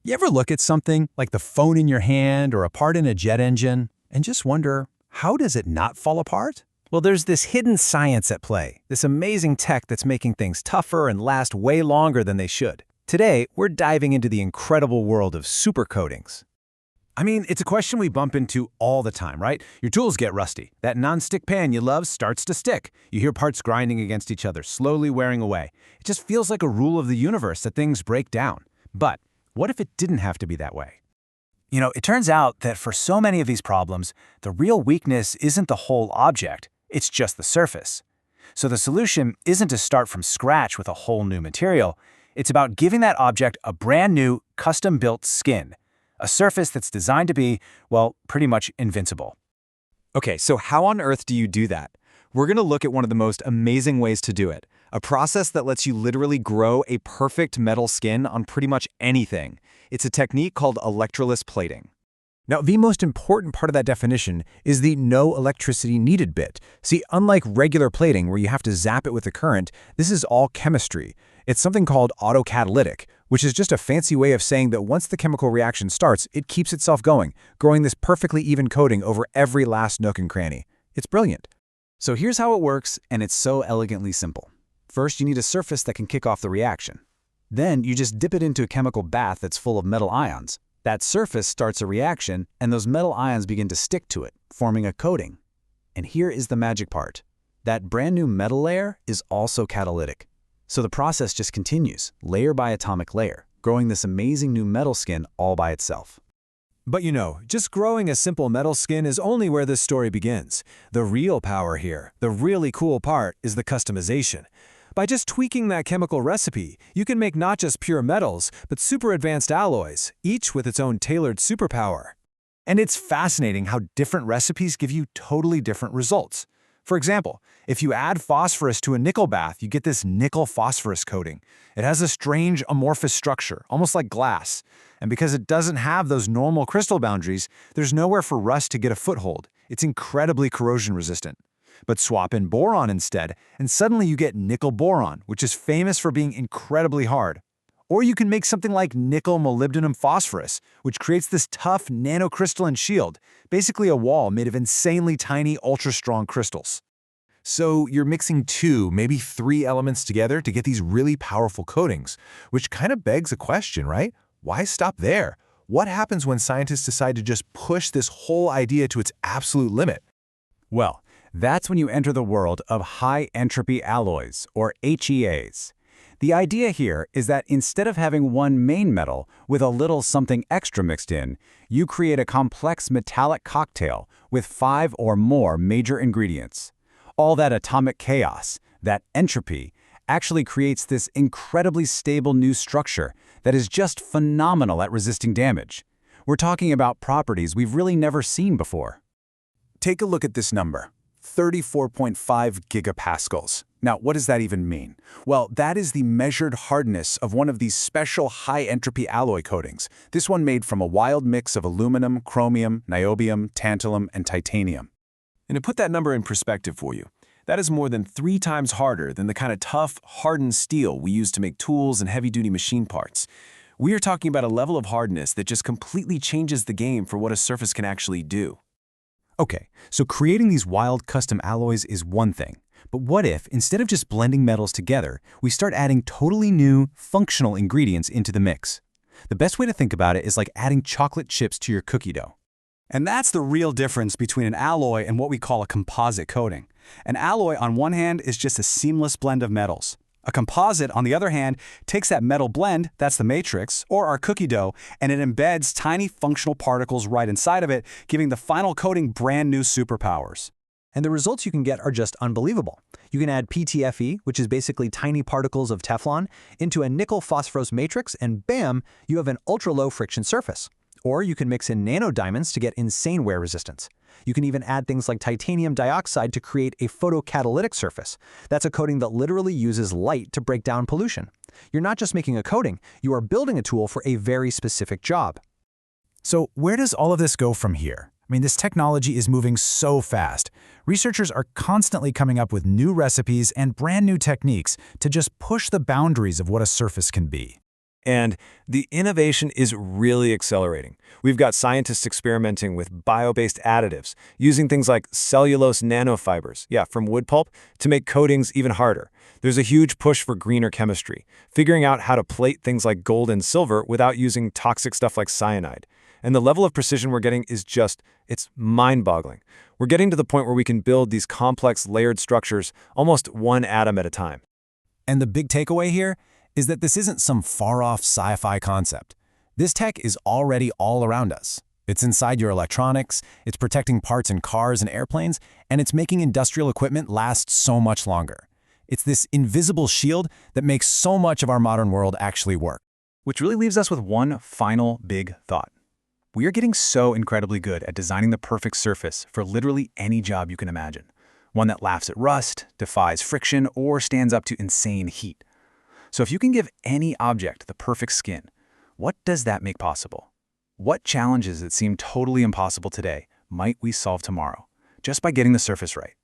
You ever look at something like the phone in your hand or a part in a jet engine and just wonder, how does it not fall apart? Well, there's this hidden science at play, this amazing tech that's making things tougher and last way longer than they should. Today, we're diving into the incredible world of supercoatings. I mean, it's a question we bump into all the time, right? Your tools get rusty. That non-stick pan you love starts to stick. You hear parts grinding against each other, slowly wearing away. It just feels like a rule of the universe that things break down. But what if it didn't have to be that way? It turns out that for so many of these problems, the real weakness isn't the whole object, it's just the surface. So the solution isn't to start from scratch with a whole new material. It's about giving that object a brand new, custom-built skin. A surface that's designed to be, well, pretty much invincible. Okay, so how on earth do you do that? We're going to look at one of the most amazing ways to do it, a process that lets you literally grow a perfect metal skin on pretty much anything. It's a technique called electroless plating. Now, the most important part of that definition is the no electricity needed bit. See, unlike regular plating where you have to zap it with a current, this is all chemistry. It's something called autocatalytic, which is just a fancy way of saying that once the chemical reaction starts, it keeps itself going, growing this perfectly even coating over every last nook and cranny. It's brilliant. So here's how it works, and it's so elegantly simple. First, you need a surface that can kick off the reaction. Then, you just dip it into a chemical bath that's full of metal ions. That surface starts a reaction, and those metal ions begin to stick to it, forming a coating. And here is the magic part. That brand new metal layer is also catalytic. So the process just continues, layer by atomic layer, growing this amazing new metal skin all by itself. But just growing a simple metal skin is only where this story begins. The real power here, the really cool part, is the customization. By just tweaking that chemical recipe, you can make not just pure metals, but super advanced alloys, each with its own tailored superpower. And it's fascinating how different recipes give you totally different results. For example, if you add phosphorus to a nickel bath, you get this nickel phosphorus coating. It has a strange amorphous structure, almost like glass. And because it doesn't have those normal crystal boundaries, there's nowhere for rust to get a foothold. It's incredibly corrosion resistant. But swap in boron instead, and suddenly you get nickel boron, which is famous for being incredibly hard. Or you can make something like nickel molybdenum phosphorus, which creates this tough nanocrystalline shield, basically a wall made of insanely tiny, ultra-strong crystals. So you're mixing 2, maybe 3 elements together to get these really powerful coatings, which kind of begs a question, right? Why stop there? What happens when scientists decide to just push this whole idea to its absolute limit? Well, that's when you enter the world of high-entropy alloys, or HEAs. The idea here is that instead of having one main metal with a little something extra mixed in, you create a complex metallic cocktail with 5 or more major ingredients. All that atomic chaos, that entropy, actually creates this incredibly stable new structure that is just phenomenal at resisting damage. We're talking about properties we've really never seen before. Take a look at this number. 34.5 gigapascals. Now, what does that even mean? Well, that is the measured hardness of one of these special high-entropy alloy coatings, this one made from a wild mix of aluminum, chromium, niobium, tantalum, and titanium. And to put that number in perspective for you, that is more than 3 times harder than the kind of tough, hardened steel we use to make tools and heavy-duty machine parts. We are talking about a level of hardness that just completely changes the game for what a surface can actually do. Okay, so creating these wild custom alloys is one thing. But what if, instead of just blending metals together, we start adding totally new, functional ingredients into the mix? The best way to think about it is like adding chocolate chips to your cookie dough. And that's the real difference between an alloy and what we call a composite coating. An alloy, on one hand, is just a seamless blend of metals. A composite, on the other hand, takes that metal blend, that's the matrix, or our cookie dough, and it embeds tiny functional particles right inside of it, giving the final coating brand new superpowers. And the results you can get are just unbelievable. You can add PTFE, which is basically tiny particles of Teflon, into a nickel phosphorus matrix, and bam, you have an ultra-low friction surface. Or you can mix in nanodiamonds to get insane wear resistance. You can even add things like titanium dioxide to create a photocatalytic surface. That's a coating that literally uses light to break down pollution. You're not just making a coating, you are building a tool for a very specific job. So where does all of this go from here? I mean, this technology is moving so fast. Researchers are constantly coming up with new recipes and brand new techniques to just push the boundaries of what a surface can be. And the innovation is really accelerating. We've got scientists experimenting with bio-based additives, using things like cellulose nanofibers, from wood pulp, to make coatings even harder. There's a huge push for greener chemistry, figuring out how to plate things like gold and silver without using toxic stuff like cyanide. And the level of precision we're getting is it's mind-boggling. We're getting to the point where we can build these complex layered structures almost one atom at a time. And the big takeaway here is that this isn't some far-off sci-fi concept. This tech is already all around us. It's inside your electronics, it's protecting parts in cars and airplanes, and it's making industrial equipment last so much longer. It's this invisible shield that makes so much of our modern world actually work. Which really leaves us with one final big thought. We are getting so incredibly good at designing the perfect surface for literally any job you can imagine. One that laughs at rust, defies friction, or stands up to insane heat. So if you can give any object the perfect skin, what does that make possible? What challenges that seem totally impossible today might we solve tomorrow, just by getting the surface right?